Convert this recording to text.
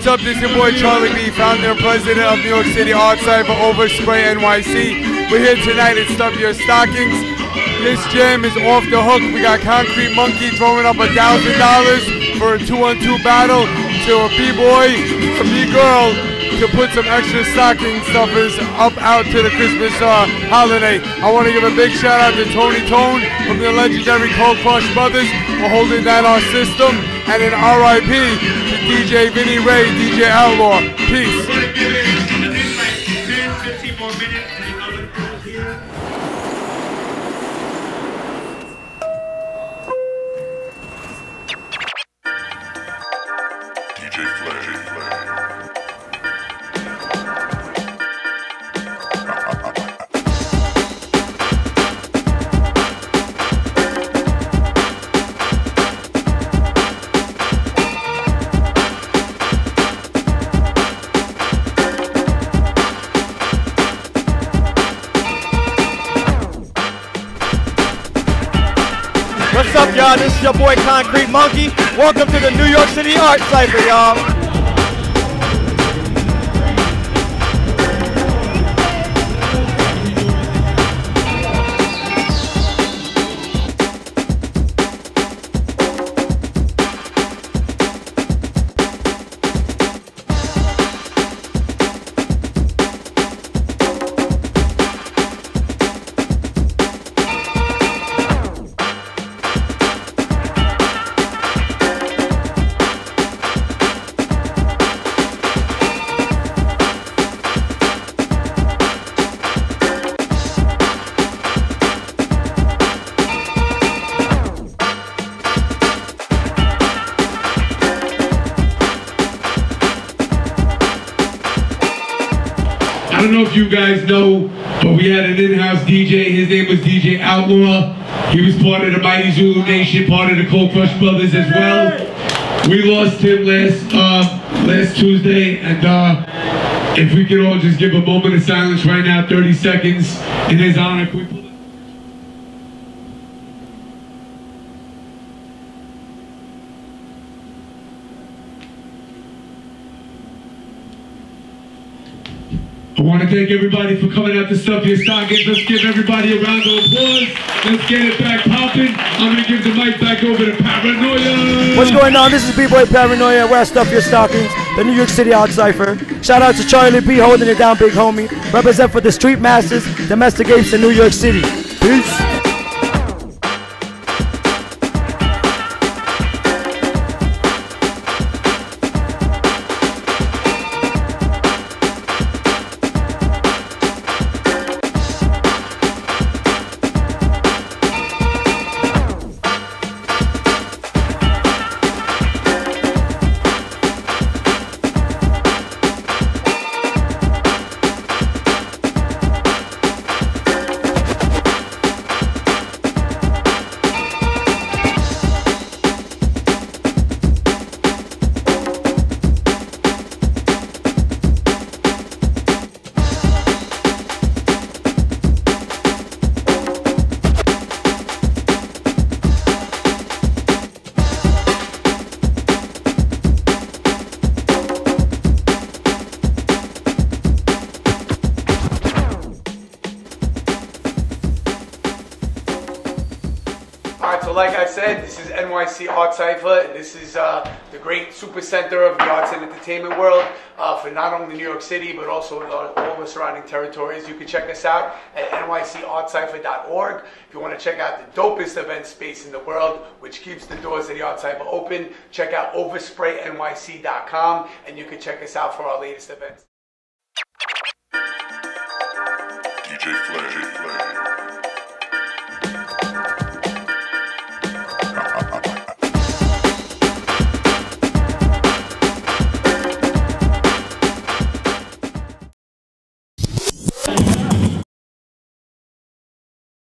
what's up? This is your boy Charlie B, founder and president of New York City Art Cypher Overspray NYC. We're here tonight at Stuff Your Stockings. This jam is off the hook. We got Concrete Monkey throwing up $1,000 for a 2-on-2 battle to a B-boy, a B-girl, to put some extra stocking stuffers up out to the Christmas holiday. I want to give a big shout out to Tony Tone from the legendary Cold Crush Brothers for holding down our system, and an RIP to DJ Vinny Ray, DJ Outlaw. Peace. What's up, y'all? This is your boy Concrete Monkey. Welcome to the New York City Art Cypher, y'all. I don't know if you guys know, but we had an in-house DJ. His name was DJ Outlaw. He was part of the Mighty Zulu Nation, part of the Cold Crush Brothers as well. We lost him last Tuesday, and if we could all just give a moment of silence right now, 30 seconds in his honor. Can we pull it? I want to thank everybody for coming out to Stuff Your Stockings. Let's give everybody a round of applause. Let's get it back popping. I'm going to give the mic back over to Paranoia. What's going on? This is B-Boy Paranoia. We're at Stuff Your Stockings, the New York City Art Cypher. Shout out to Charlie B holding it down, big homie. Represent for the Street Masters, Domestic Apes in New York City. Peace. So like I said, this is NYC Art Cypher, and this is the great super center of the arts and entertainment world for not only New York City, but also all the surrounding territories. You can check us out at nycartcypher.org. If you want to check out the dopest event space in the world, which keeps the doors of the Art Cypher open, check out overspraynyc.com, and you can check us out for our latest events. DJ Flash.